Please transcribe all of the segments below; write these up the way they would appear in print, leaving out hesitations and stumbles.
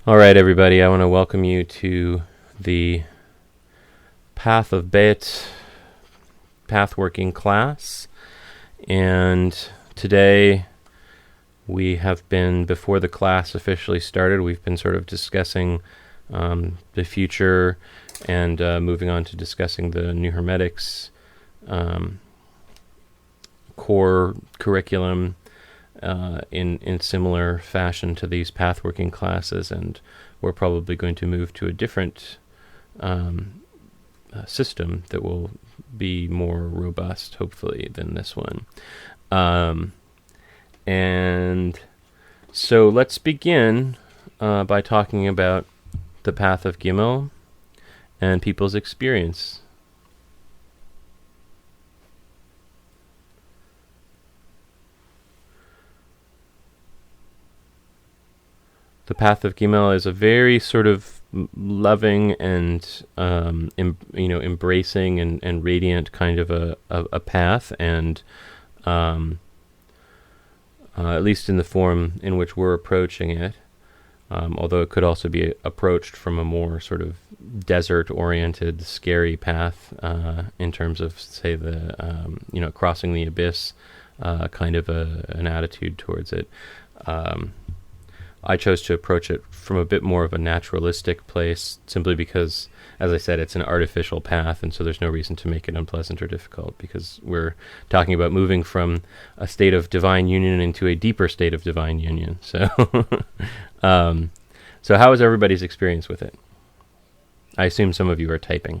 All right, everybody, I want to welcome you to the Path of Beth Pathworking class. And today we have been, before the class officially started, we've been sort of discussing the future and moving on to discussing the New Hermetics core curriculum in similar fashion to these pathworking classes, and we're probably going to move to a different system that will be more robust, hopefully, than this one. And so let's begin by talking about the path of Gimel and people's experience. The path of Gimel is a very sort of loving and embracing and radiant kind of a path, and at least in the form in which we're approaching it, although it could also be approached from a more sort of desert-oriented, scary path in terms of, say, the crossing the abyss kind of an attitude towards it. I chose to approach it from a bit more of a naturalistic place, simply because, as I said, it's an artificial path, and so there's no reason to make it unpleasant or difficult, because we're talking about moving from a state of divine union into a deeper state of divine union. So, so how is everybody's experience with it? I assume some of you are typing.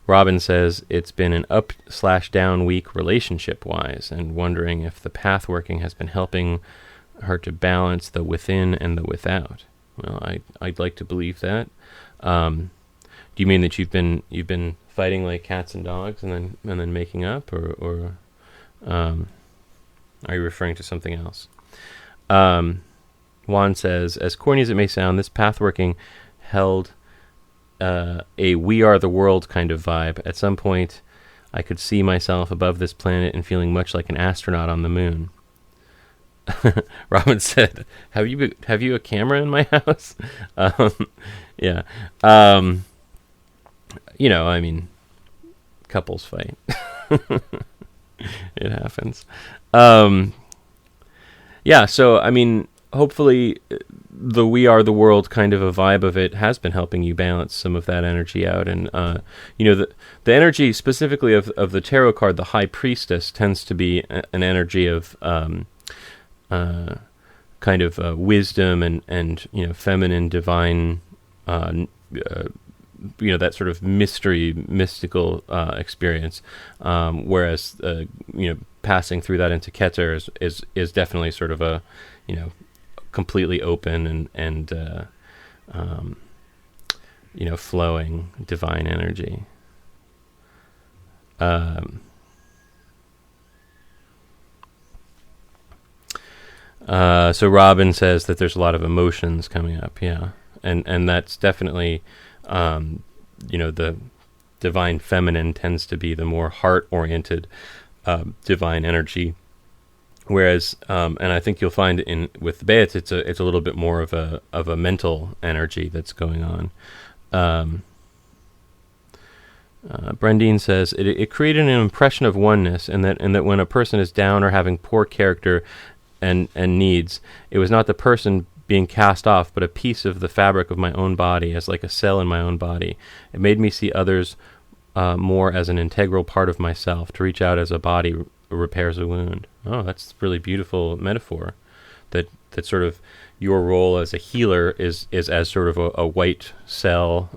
Robin says it's been an up/down week relationship-wise, and wondering if the pathworking has been helping her to balance the within and the without. Well, I'd like to believe that. Do you mean that you've been fighting like cats and dogs and then making up, or are you referring to something else? Juan says, as corny as it may sound, this pathworking held a we are the world kind of vibe. At some point, I could see myself above this planet and feeling much like an astronaut on the moon. Robin said, have you a camera in my house? Yeah. I mean, couples fight. It happens. Yeah, so, I mean, hopefully the we are the world kind of a vibe of it has been helping you balance some of that energy out. And, the energy specifically of the tarot card, the High Priestess, tends to be an energy of kind of wisdom and feminine, divine, that sort of mystical experience. Whereas, passing through that into Kether is definitely sort of a, completely open and flowing divine energy. So Robin says that there's a lot of emotions coming up, yeah, and that's definitely, the divine feminine tends to be the more heart-oriented divine energy. Whereas, and I think you'll find with Beth, it's a little bit more of a mental energy that's going on. Brendine says it created an impression of oneness, and that when a person is down or having poor character and needs, it was not the person being cast off, but a piece of the fabric of my own body, as like a cell in my own body. It made me see others more as an integral part of myself, to reach out as a body repairs a wound. Oh, that's a really beautiful metaphor. That sort of your role as a healer is as sort of a white cell,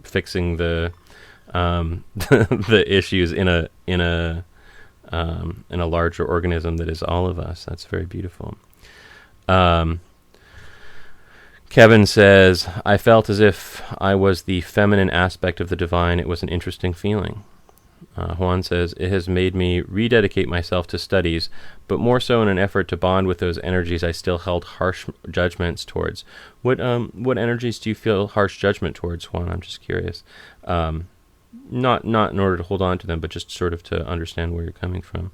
fixing the the issues in a larger organism that is all of us. That's very beautiful. Kevin says, I felt as if I was the feminine aspect of the divine. It was an interesting feeling. Juan says, it has made me rededicate myself to studies, but more so in an effort to bond with those energies I still held harsh judgments towards. What energies do you feel harsh judgment towards, Juan? I'm just curious. Not in order to hold on to them, but just sort of to understand where you're coming from.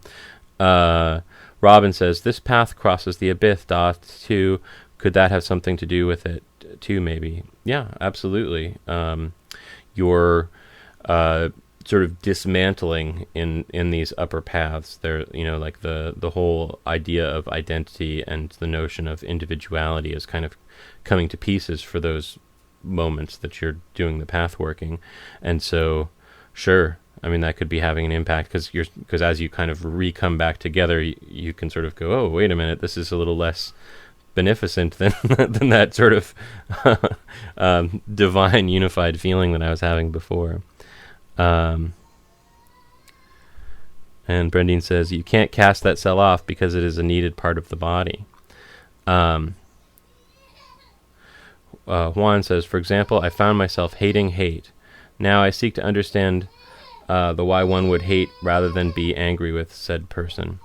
Robin says, this path crosses the abyss, too. Could that have something to do with it, too, maybe? Yeah, absolutely. Your sort of dismantling in these upper paths, there, like the whole idea of identity and the notion of individuality is kind of coming to pieces for those moments that you're doing the path working. And so, sure, I mean, that could be having an impact, because as you kind of come back together, you can sort of go, oh, wait a minute, this is a little less beneficent than than that sort of divine unified feeling that I was having before. And Brendine says, you can't cast that cell off because it is a needed part of the body. Juan says, for example, I found myself hating hate. Now I seek to understand the why one would hate rather than be angry with said person.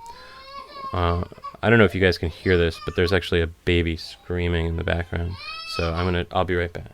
I don't know if you guys can hear this, but there's actually a baby screaming in the background. So I'll be right back.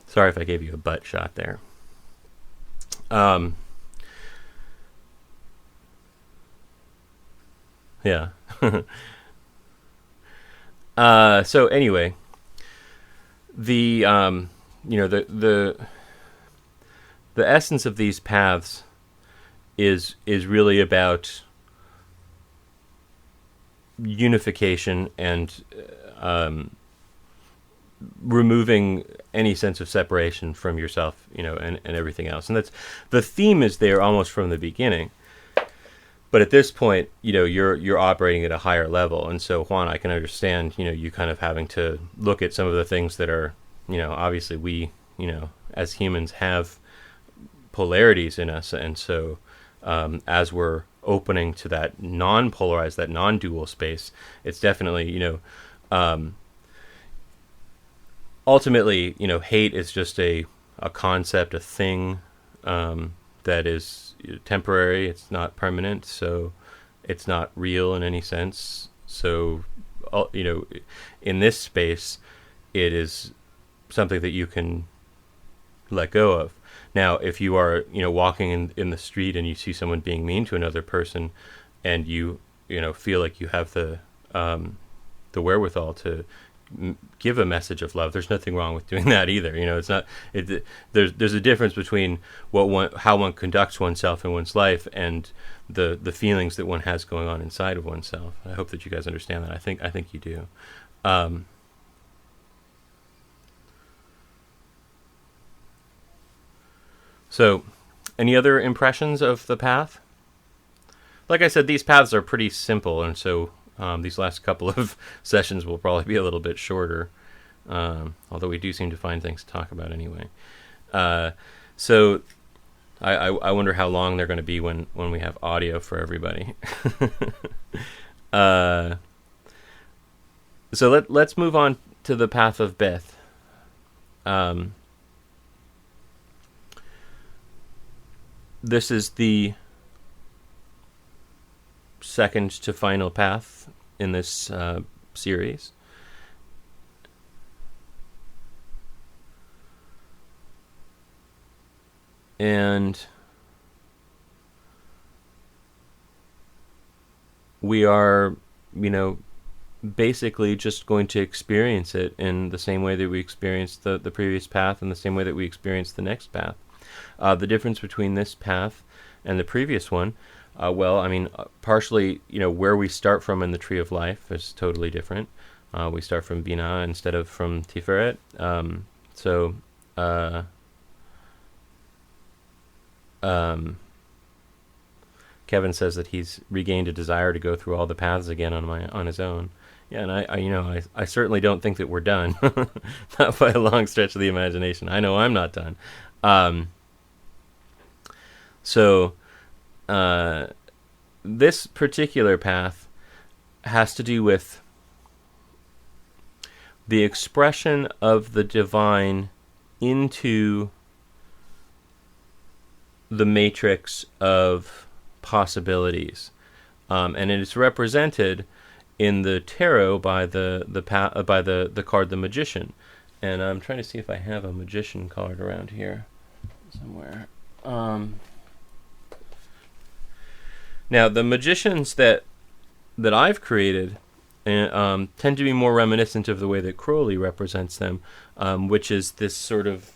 Sorry if I gave you a butt shot there. Yeah. So anyway, the essence of these paths is really about unification and removing any sense of separation from yourself, and everything else. And that's the theme is there almost from the beginning. But at this point, you're operating at a higher level. And so, Juan, I can understand, you kind of having to look at some of the things that are, obviously we, as humans have polarities in us. And so as we're opening to that non-polarized, that non-dual space, it's definitely, ultimately, hate is just a concept, a thing that is temporary. It's not permanent, so it's not real in any sense. So, in this space, it is something that you can let go of. Now, if you are, walking in the street and you see someone being mean to another person, and you feel like you have the wherewithal to give a message of love, there's nothing wrong with doing that either. It's not. There's a difference between how one conducts oneself in one's life and the feelings that one has going on inside of oneself. I hope that you guys understand that. I think you do. So, any other impressions of the path? Like I said, these paths are pretty simple, and so these last couple of sessions will probably be a little bit shorter, although we do seem to find things to talk about anyway. So I wonder how long they're going to be when we have audio for everybody. So let's move on to the path of Beth. This is the second to final path in this series. And we are, basically just going to experience it in the same way that we experienced the previous path, and the same way that we experienced the next path. The difference between this path and the previous one Well, I mean, partially, where we start from in the tree of life is totally different. We start from Binah instead of from Tiferet. So, Kevin says that he's regained a desire to go through all the paths again on his own. Yeah, and I certainly don't think that we're done, not by a long stretch of the imagination. I know I'm not done. So, this particular path has to do with the expression of the divine into the matrix of possibilities, and it is represented in the tarot by the card the Magician. And I'm trying to see if I have a Magician card around here somewhere. Now, the magicians that I've created tend to be more reminiscent of the way that Crowley represents them, which is this sort of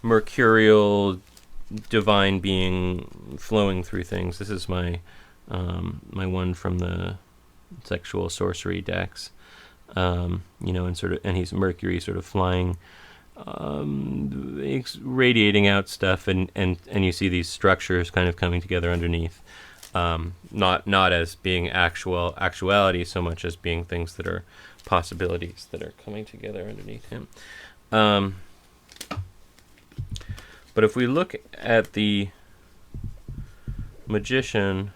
mercurial divine being flowing through things. This is my my one from the sexual sorcery decks, and he's Mercury sort of flying, radiating out stuff, and you see these structures kind of coming together underneath, not as being actuality so much as being things that are possibilities that are coming together underneath him. But if we look at the Magician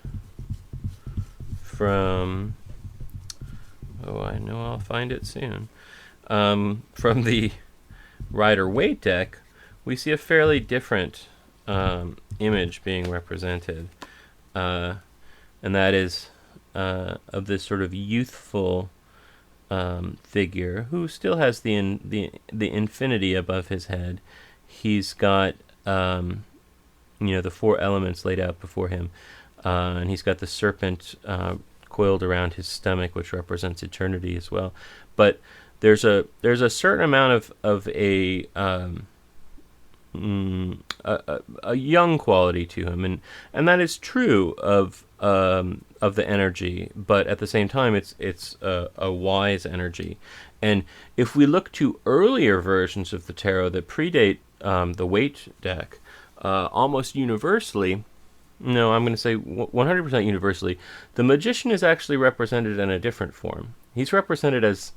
from, I know I'll find it soon, from the Rider-Waite deck, we see a fairly different image being represented, and that is of this sort of youthful figure who still has the infinity above his head. He's got the four elements laid out before him, and he's got the serpent coiled around his stomach, which represents eternity as well. But there's a certain amount of a young quality to him, and that is true of the energy, but at the same time it's a wise energy. And if we look to earlier versions of the tarot that predate the Waite deck, almost universally, no, I'm going to say 100% universally, the Magician is actually represented in a different form. He's represented as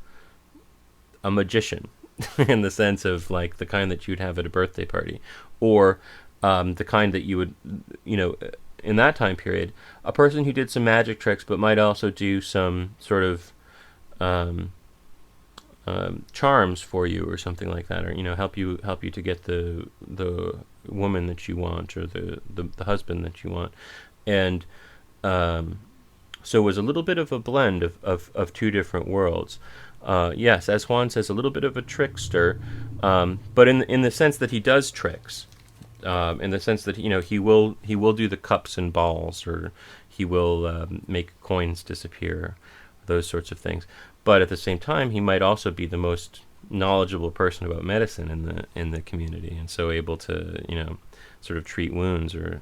a magician in the sense of like the kind that you'd have at a birthday party, or the kind that you would, in that time period, a person who did some magic tricks but might also do some sort of charms for you or something like that, or help you to get the woman that you want, or the husband that you want. And so it was a little bit of a blend of two different worlds. Yes, as Juan says, a little bit of a trickster, but in the sense that he does tricks, in the sense that he will do the cups and balls, or he will make coins disappear, those sorts of things. But at the same time, he might also be the most knowledgeable person about medicine in the community, and so able to sort of treat wounds, or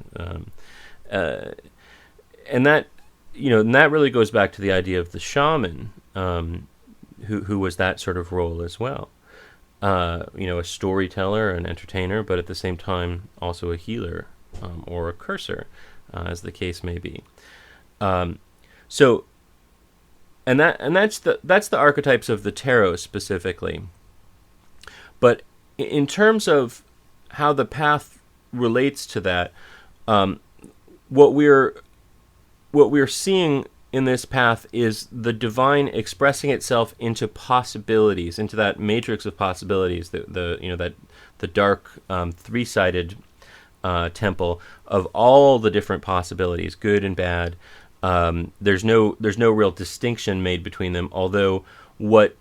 and that really goes back to the idea of the shaman, who was that sort of role as well. A storyteller, an entertainer, but at the same time also a healer, or a curser, as the case may be. So, and that's the archetypes of the tarot specifically. But in terms of how the path relates to that, what we're seeing in this path is the divine expressing itself into possibilities, into that matrix of possibilities, the dark three-sided temple of all the different possibilities, good and bad. There's no real distinction made between them, although what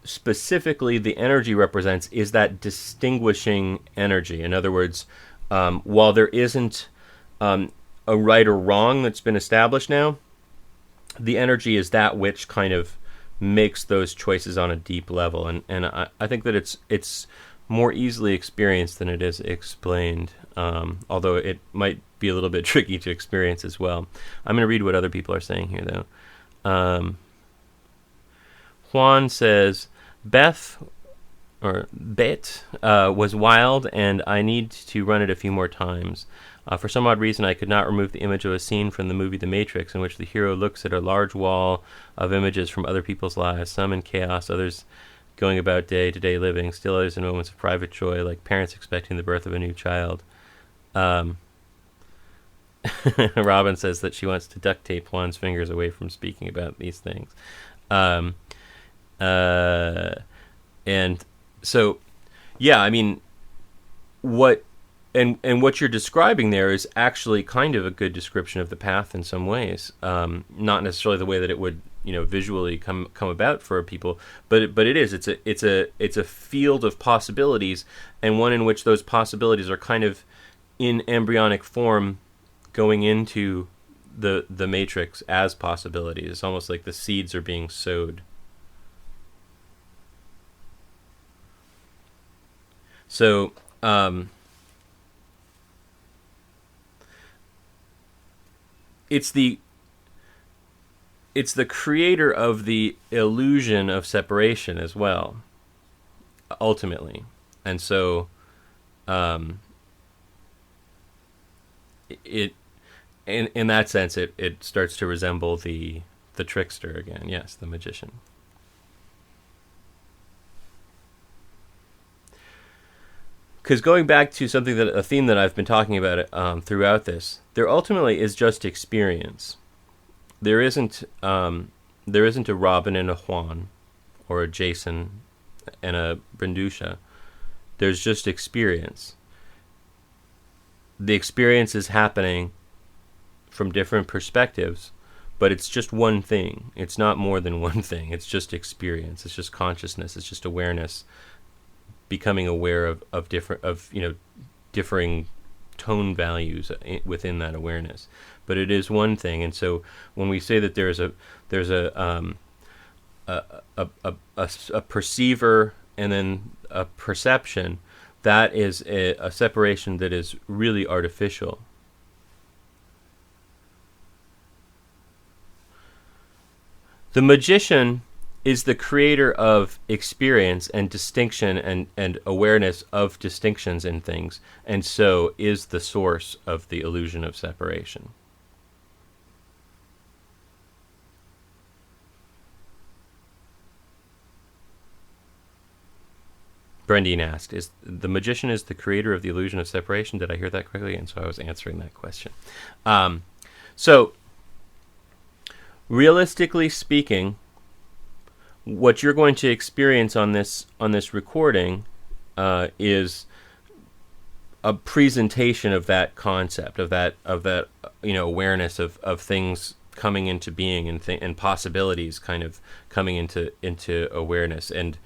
specifically the energy represents is that distinguishing energy. In other words, while there isn't a right or wrong that's been established now, the energy is that which kind of makes those choices on a deep level. And I think that it's more easily experienced than it is explained, although it might be a little bit tricky to experience as well. I'm going to read what other people are saying here, though. Juan says, Beth was wild, and I need to run it a few more times. For some odd reason, I could not remove the image of a scene from the movie The Matrix, in which the hero looks at a large wall of images from other people's lives, some in chaos, others going about day-to-day living, still others in moments of private joy, like parents expecting the birth of a new child. Robin says that she wants to duct tape Juan's fingers away from speaking about these things. And so, yeah, I mean, what you're describing there is actually kind of a good description of the path in some ways. Not necessarily the way that it would, visually come about for people, but it is. It's a field of possibilities, and one in which those possibilities are kind of in embryonic form, going into the matrix as possibilities. It's almost like the seeds are being sowed. So, it's the creator of the illusion of separation as well, ultimately. And so, it in that sense, it starts to resemble the trickster again. Yes, the magician. Because going back to a theme that I've been talking about throughout this, there ultimately is just experience. There isn't a Robin and a Juan, or a Jason and a Brindusha. There's just experience. The experience is happening from different perspectives, but it's just one thing. It's not more than one thing. It's just experience. It's just consciousness. It's just awareness, becoming aware of differing tone values within that awareness. But it is one thing. And so when we say that there's a perceiver and then a perception, that is a separation that is really artificial. The magician is the creator of experience and distinction and awareness of distinctions in things, and so is the source of the illusion of separation. Brendine asked, "Is the magician is the creator of the illusion of separation?" Did I hear that correctly? And so I was answering that question. So, realistically speaking, what you're going to experience on this recording is a presentation of that concept, of that awareness of things coming into being and possibilities kind of coming into awareness and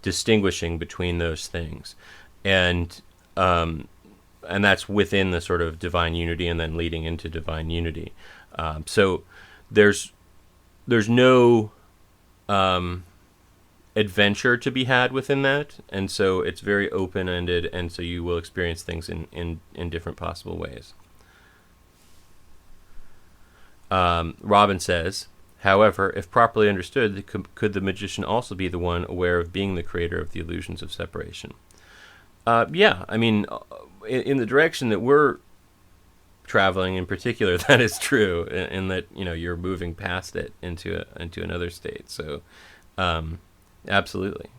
distinguishing between those things, and that's within the sort of divine unity and then leading into divine unity. So there's no adventure to be had within that, and so it's very open-ended, and so you will experience things in different possible ways. Robin says, however, if properly understood, could the magician also be the one aware of being the creator of the illusions of separation? Yeah, I mean, in the direction that we're traveling in particular, that is true, in that you're moving past it into another state. So, absolutely.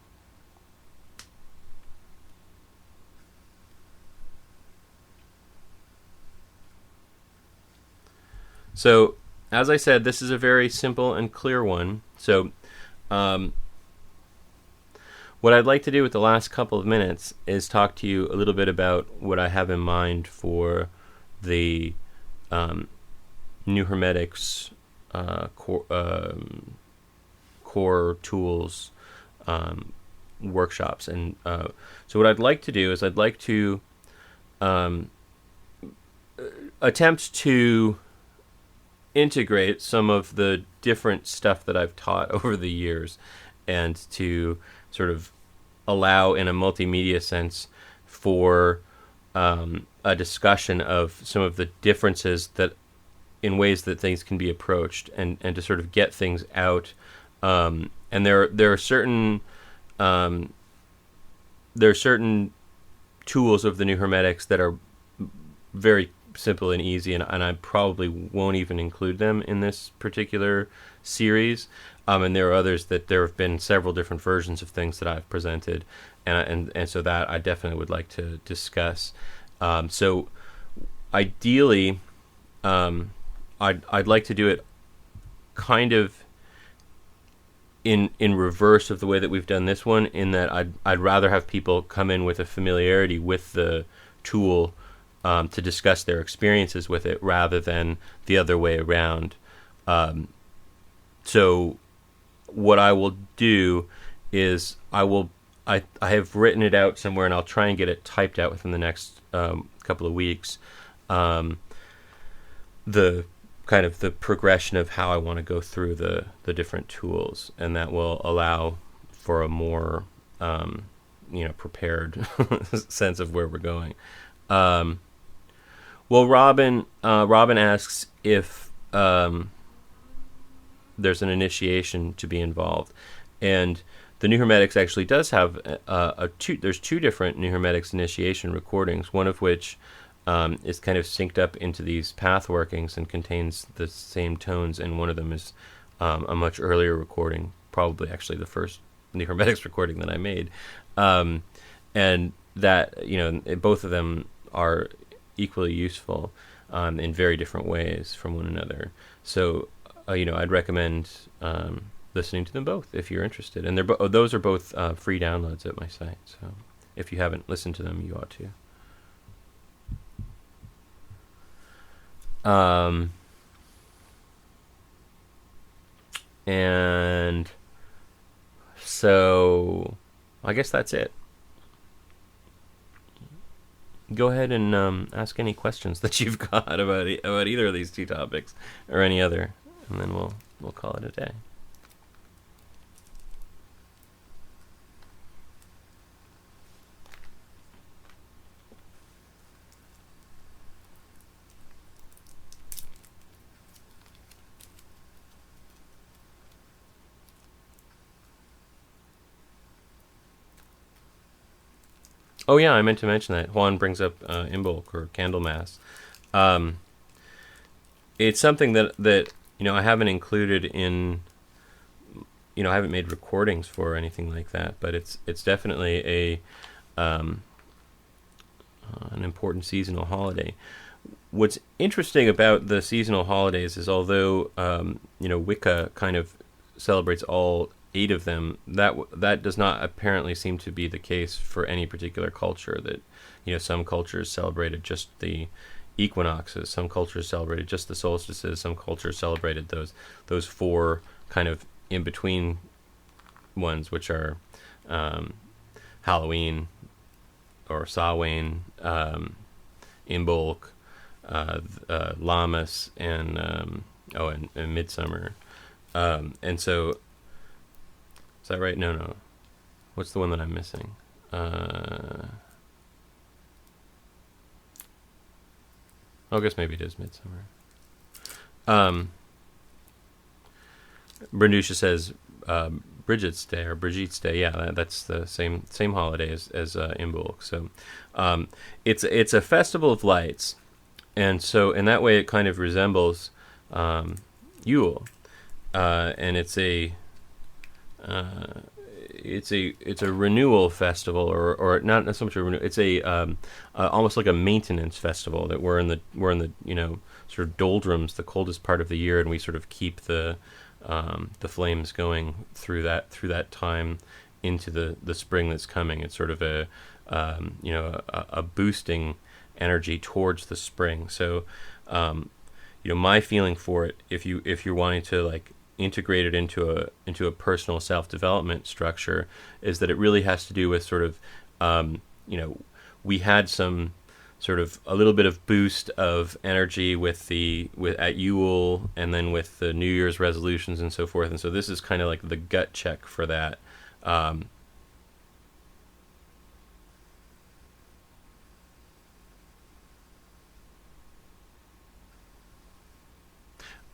So, as I said, this is a very simple and clear one. So, what I'd like to do with the last couple of minutes is talk to you a little bit about what I have in mind for the New Hermetics core tools workshops. And so what I'd like to do is I'd like to attempt to integrate some of the different stuff that I've taught over the years, and to sort of allow, in a multimedia sense, for a discussion of some of the differences that in ways that things can be approached, and to sort of get things out. And there are certain tools of the New Hermetics that are very simple and easy, and I probably won't even include them in this particular series. And there are others that there have been several different versions of things that I've presented, and so that I definitely would like to discuss. So ideally, I'd like to do it kind of in reverse of the way that we've done this one, in that I'd rather have people come in with a familiarity with the tool to discuss their experiences with it, rather than the other way around. So what I will do is I have written it out somewhere, and I'll try and get it typed out within the next couple of weeks. The kind of the progression of how I want to go through the different tools, and that will allow for a more prepared sense of where we're going. Well, Robin asks if there's an initiation to be involved, and the New Hermetics actually does have there's two different New Hermetics initiation recordings, one of which is kind of synced up into these pathworkings and contains the same tones, and one of them is a much earlier recording, probably actually the first New Hermetics recording that I made, and that both of them are equally useful in very different ways from one another. So I'd recommend listening to them both if you're interested, and those are both free downloads at my site. So if you haven't listened to them, you ought to. And so I guess that's it. Go ahead and ask any questions that you've got about either of these two topics or any other, and then we'll call it a day. Oh yeah, I meant to mention that. Juan brings up Imbolc or Candlemass. It's something that I haven't included in. I haven't made recordings for or anything like that, but it's definitely an important seasonal holiday. What's interesting about the seasonal holidays is, although Wicca kind of celebrates all 8 of them, that does not apparently seem to be the case for any particular culture. That some cultures celebrated just the equinoxes, some cultures celebrated just the solstices, some cultures celebrated those 4 kind of in between ones, which are Halloween or Samhain, Imbolc, Lammas, and Midsummer, and so. Is that right? No. What's the one that I'm missing? I guess maybe it is Midsummer. Brandusha says Brigitte's Day or Brigitte's Day. Yeah, that's the same holiday as Imbolc. So it's a festival of lights, and so in that way it kind of resembles Yule, and it's a renewal festival, or not so much a renewal. It's a almost like a maintenance festival, that we're in the sort of doldrums, the coldest part of the year, and we sort of keep the flames going through that time into the spring that's coming. It's sort of a boosting energy towards the spring. So my feeling for it, if you're wanting to integrate it into a personal self-development structure, is that it really has to do with sort of we had some sort of a little bit of boost of energy with at Yule, and then with the New Year's resolutions and so forth, and so this is kind of like the gut check for that.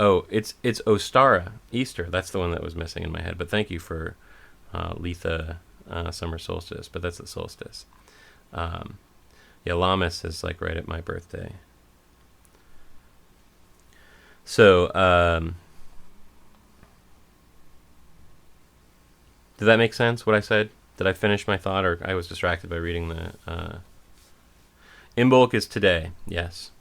Oh, it's Ostara, Easter. That's the one that was missing in my head. But thank you for Letha, summer solstice. But that's the solstice. Um, yeah, Lammas is like right at my birthday. So, did that make sense, what I said? Did I finish my thought, or I was distracted by reading the... Imbolc is today, yes.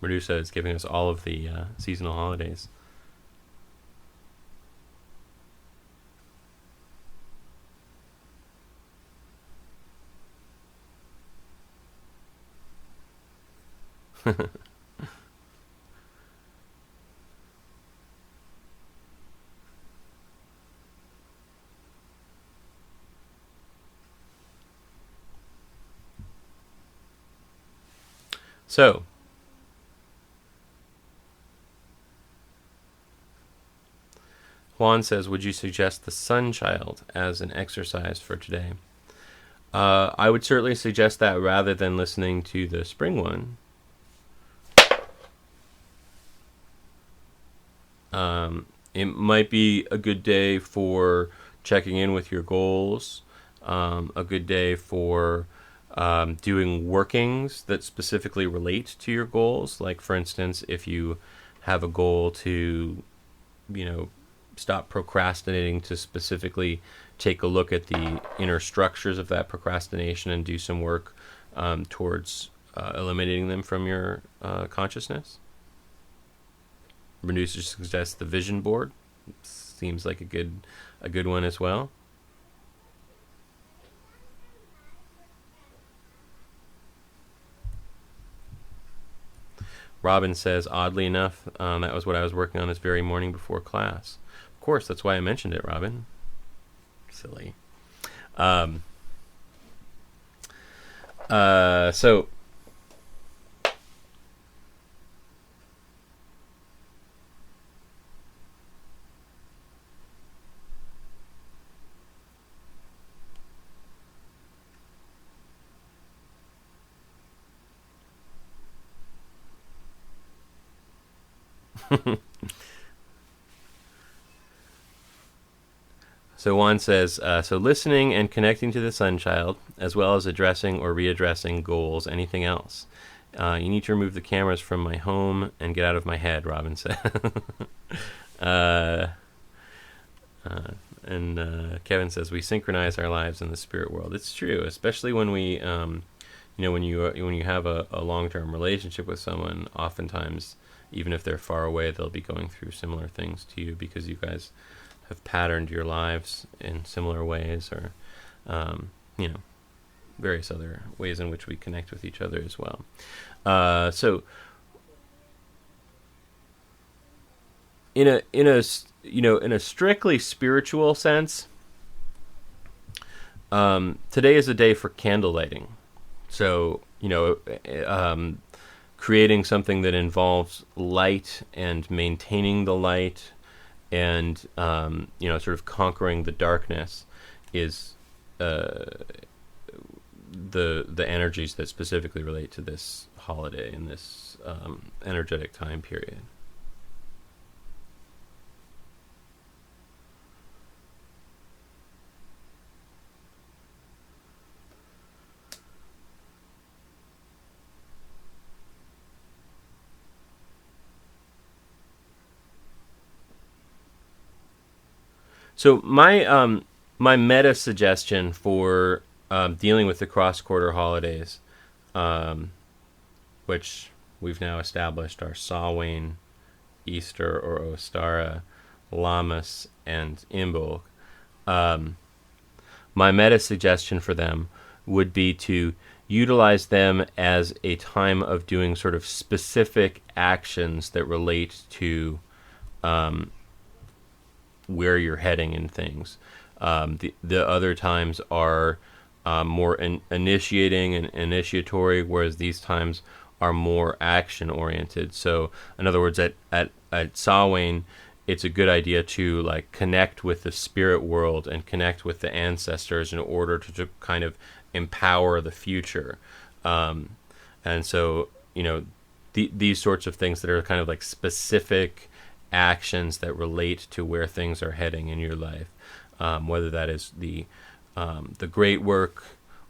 Medusa is giving us all of the seasonal holidays. So, Juan says, would you suggest the Sun Child as an exercise for today? I would certainly suggest that rather than listening to the spring one. It might be a good day for checking in with your goals, a good day for doing workings that specifically relate to your goals. Like, for instance, if you have a goal to, stop procrastinating, to specifically take a look at the inner structures of that procrastination and do some work towards eliminating them from your consciousness. Medusa suggests the vision board. Seems like a good one as well. Robin says, oddly enough, that was what I was working on this very morning before class. Of course, that's why I mentioned it, Robin. Silly. So So Juan says, so listening and connecting to the Sun Child, as well as addressing or readdressing goals, anything else. You need to remove the cameras from my home and get out of my head, Robin said. And Kevin says, we synchronize our lives in the spirit world. It's true, especially when we, when you have a long-term relationship with someone, oftentimes, even if they're far away, they'll be going through similar things to you because you guys have patterned your lives in similar ways, or various other ways in which we connect with each other as well. So in a strictly spiritual sense, today is a day for candle lighting. So creating something that involves light and maintaining the light, and sort of conquering the darkness is the energies that specifically relate to this holiday and this energetic time period. So my meta suggestion for dealing with the cross-quarter holidays, which we've now established are Samhain, Easter or Ostara, Lammas, and Imbolc. My meta suggestion for them would be to utilize them as a time of doing sort of specific actions that relate to where you're heading in things. The other times are more initiating and initiatory, whereas these times are more action oriented. So in other words, at at Samhain, it's a good idea to like connect with the spirit world and connect with the ancestors in order to kind of empower the future. And so, these sorts of things that are kind of like specific actions that relate to where things are heading in your life, whether that is the great work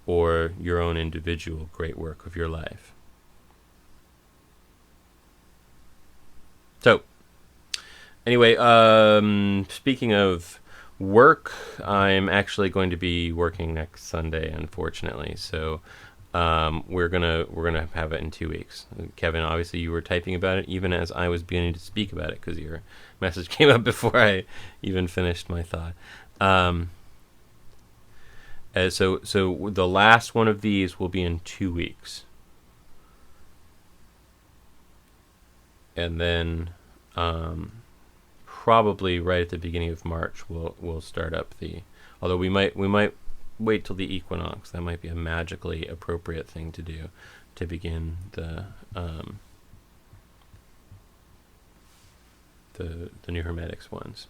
or your own individual great work of your life. So, anyway, speaking of work, I'm actually going to be working next Sunday, unfortunately. So, we're gonna have it in 2 weeks. Kevin, obviously, you were typing about it even as I was beginning to speak about it because your message came up before I even finished my thought. So the last one of these will be in 2 weeks. And then probably right at the beginning of March we'll start up although we might wait till the equinox. That might be a magically appropriate thing to do to begin the New Hermetics ones.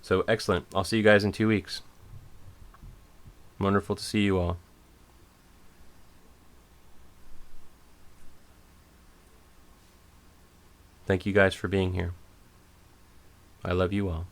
So excellent. I'll see you guys in 2 weeks. Wonderful to see you all. Thank you guys for being here. I love you all.